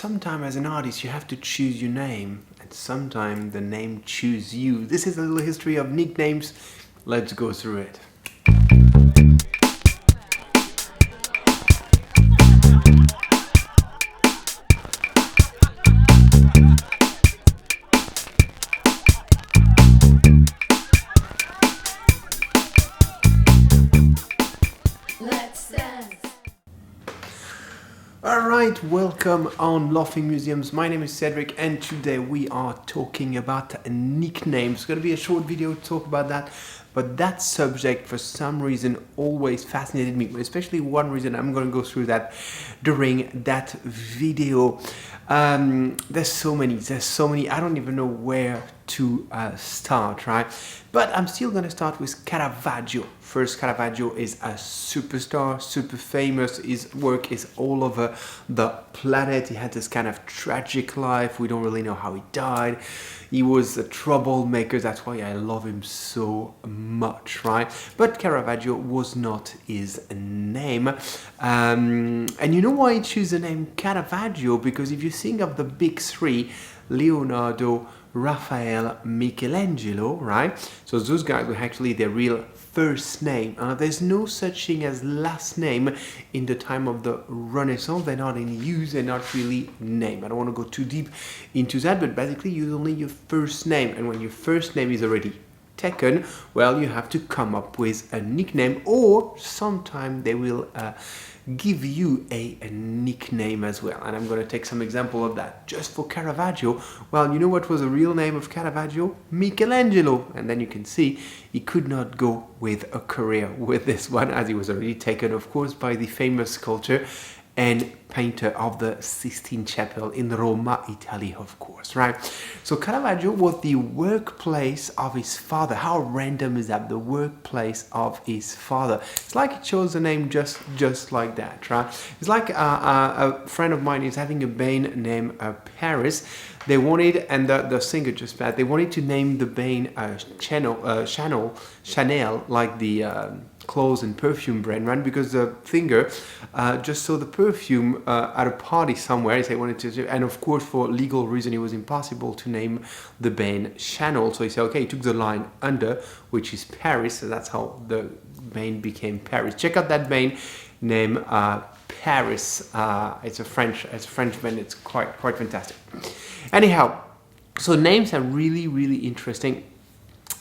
Sometimes as an artist you have to choose your name, and sometimes the name choose you. This is a little history of nicknames. Let's go through it. Alright, welcome on Laughing Museums. My name is Cedric and today we are talking about nicknames. It's going to be a short video to talk about that, but that subject for some reason always fascinated me, especially one reason. I'm going to go through that during that video. There's so many, I don't even know where to start, right? But I'm still going to start with Caravaggio. First, Caravaggio is a superstar, super famous. His work is all over the planet. He had this kind of tragic life. We don't really know how he died. He was a troublemaker. That's why I love him so much, right? But Caravaggio was not his name. And you know why he chose the name Caravaggio? Because if you think of the big three, Leonardo, Raphael, Michelangelo, right? So those guys were actually their real first name. There's no such thing as last name in the time of the Renaissance. They're not in use, they're not really named. I don't want to go too deep into that, but basically use only your first name. And when your first name is already taken, well, you have to come up with a nickname, or sometime they will give you a nickname as well. And I'm going to take some example of that. Just for Caravaggio, well, you know what was the real name of Caravaggio? Michelangelo. And then you can see he could not go with a career with this one, as he was already taken, of course, by the famous sculptor and painter of the Sistine Chapel in Roma, Italy, of course, right? So Caravaggio was the workplace of his father. How random is that? The workplace of his father. It's like he chose the name just like that, right? It's like a friend of mine is having a band named Paris. They wanted, and the singer just passed, they wanted to name the band Chanel, like the clothes and perfume brand, right? Because the singer just saw the perfume at a party somewhere. He said he wanted to, and of course for legal reason it was impossible to name the band Chanel. So he said, okay, he took the line under, which is Paris. So that's how the band became Paris. Check out that band named Paris. It's a French band. It's quite fantastic. Anyhow, so names are really interesting.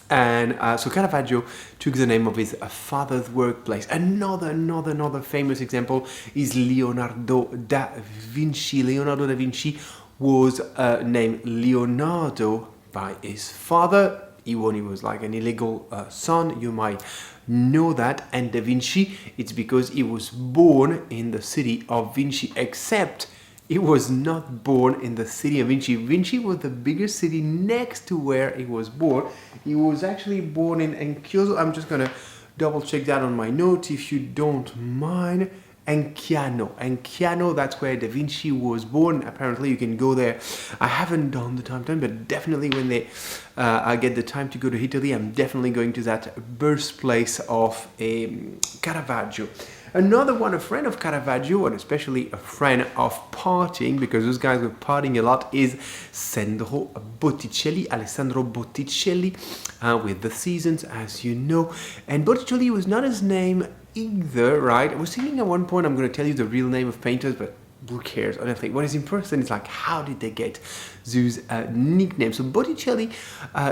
And so Caravaggio took the name of his father's workplace. Another famous example is Leonardo da Vinci. Leonardo da Vinci was named Leonardo by his father. He was like an illegal son, you might know that. And da Vinci, it's because he was born in the city of Vinci, except he was not born in the city of Vinci. Vinci was the biggest city next to where he was born. He was actually born in Chiuso. I'm just going to double check that on my notes if you don't mind. Chiano, that's where Da Vinci was born. Apparently you can go there. I haven't done the time, but definitely when I get the time to go to Italy, I'm definitely going to that birthplace of Caravaggio. Another one, a friend of Caravaggio, and especially a friend of partying, because those guys were partying a lot, is Alessandro Botticelli, with the Seasons, as you know. And Botticelli was not his name either, right? I was thinking at one point I'm going to tell you the real name of painters, but who cares, honestly. What is important is like, how did they get those nicknames? So Botticelli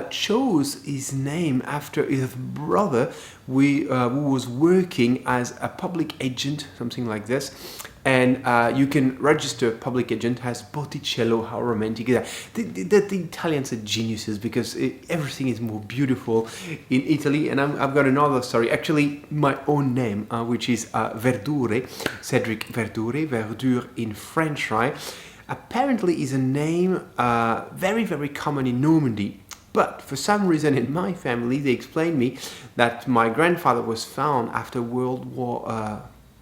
chose his name after his brother, who was working as a public agent, something like this. And you can register public agent as Botticello. How romantic is that? The Italians are geniuses, because everything is more beautiful in Italy. And I've got another story, actually my own name, which is Verdure, Cedric Verdure in French, right? Apparently is a name very common in Normandy. But for some reason in my family, they explained me that my grandfather was found after World War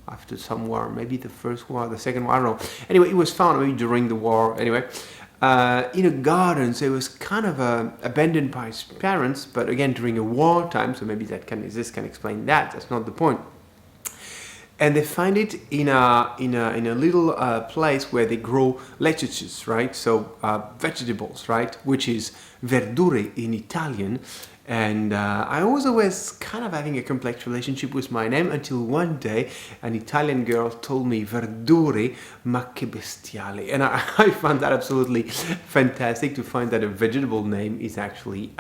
after some war, maybe the first war, the second war, I don't know. Anyway, it was found maybe during the war, anyway, in a garden. So it was kind of abandoned by his parents, but again, during a wartime, so maybe this can explain that. That's not the point. and they find it in a little place where they grow lettuces, right? So vegetables, right? Which is verdure in Italian. And I was always kind of having a complex relationship with my name until one day an Italian girl told me verdure, ma che bestiale. And I found that absolutely fantastic to find that a vegetable name is actually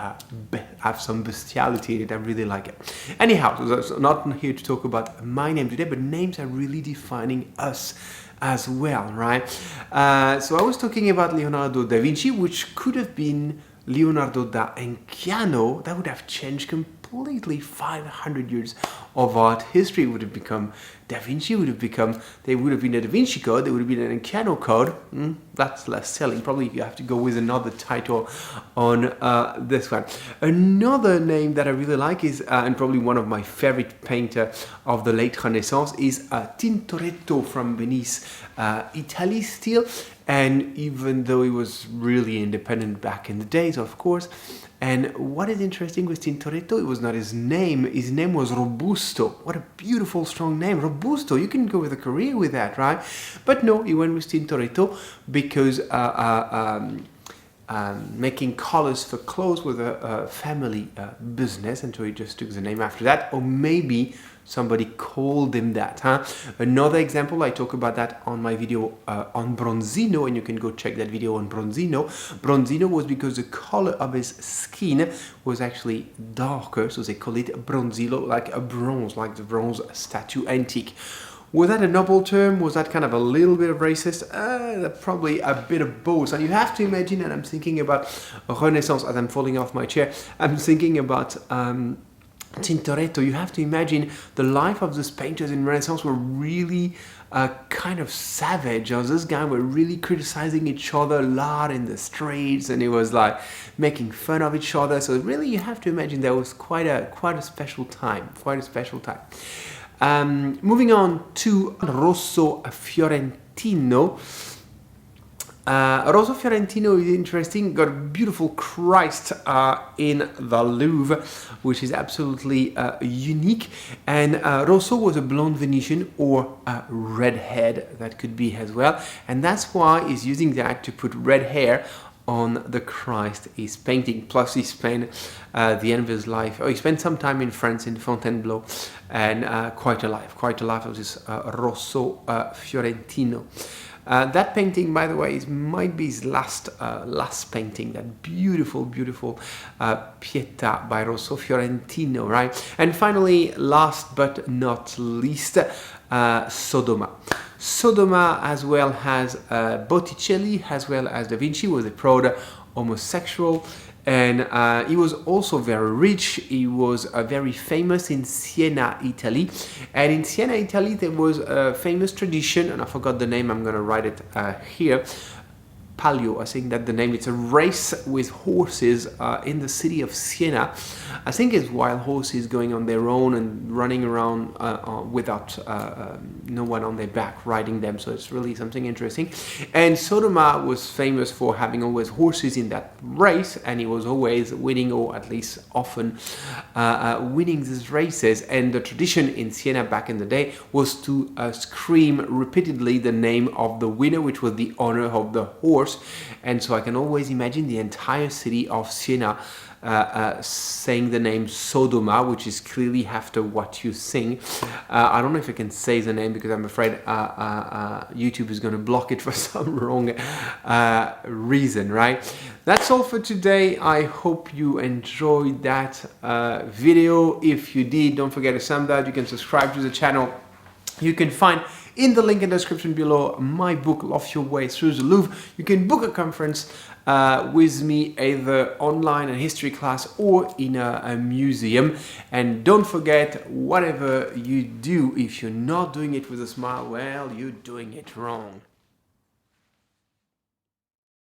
have some bestiality in it. I really like it. Anyhow, so I'm not here to talk about my name today, but names are really defining us as well, right? So I was talking about Leonardo da Vinci, which could have been Leonardo da Enciano. That would have changed completely 500 years of art history. Would have become Da Vinci, would have become, there would have been a Da Vinci Code, there would have been an Enciano Code. That's less selling. Probably you have to go with another title on this one. Another name that I really like is, and probably one of my favorite painter of the late Renaissance, is Tintoretto from Venice, Italy still. And even though he was really independent back in the days, of course. And what is interesting with Tintoretto, it was not his name was Robusto. What a beautiful, strong name, Robusto. You can go with a career with that, right? But no, he went with Tintoretto because making colors for clothes was a family business, and so he just took the name after that. Or maybe somebody called him that, huh? Another example, I talk about that on my video on Bronzino, and you can go check that video on Bronzino. Bronzino was because the color of his skin was actually darker, so they call it bronzino, like a bronze, like the bronze statue antique. Was that a noble term? Was that kind of a little bit of racist? Probably a bit of both. And you have to imagine, and I'm thinking about Renaissance as I'm falling off my chair, I'm thinking about Tintoretto. You have to imagine the life of these painters in Renaissance were really kind of savage. This guy were really criticizing each other a lot in the streets, and it was like making fun of each other. So really, you have to imagine there was quite a special time. Moving on to Rosso Fiorentino. Rosso Fiorentino is interesting, got a beautiful Christ in the Louvre, which is absolutely unique. And Rosso was a blonde Venetian, or a redhead, that could be as well. And that's why he's using that to put red hair on the Christ he's painting. Plus he spent the end of his life, he spent some time in France, in Fontainebleau, and quite a life of this Rosso Fiorentino. That painting, by the way, might be his last painting. That beautiful Pietà by Rosso Fiorentino, right? And finally, last but not least, Sodoma. Sodoma, as well as Botticelli, as well as Da Vinci, was a proud homosexual. And he was also very rich. He was very famous in Siena, Italy. And in Siena, Italy, there was a famous tradition, and I forgot the name, I'm going to write it here. Palio, I think that's the name. It's a race with horses in the city of Siena. I think it's wild horses going on their own and running around without no one on their back riding them. So it's really something interesting. And Sodoma was famous for having always horses in that race, and he was always winning, or at least often winning these races. And the tradition in Siena back in the day was to scream repeatedly the name of the winner, which was the owner of the horse. And so I can always imagine the entire city of Siena saying the name Sodoma, which is clearly after what you sing. I don't know if I can say the name because I'm afraid YouTube is going to block it for some wrong reason, right? That's all for today. I hope you enjoyed that video. If you did, don't forget to sum that. You can subscribe to the channel. You can find in the link in the description below my book, Love Your Way Through the Louvre. You can book a conference with me, either online, a history class, or in a museum. And don't forget, whatever you do, if you're not doing it with a smile, well, you're doing it wrong.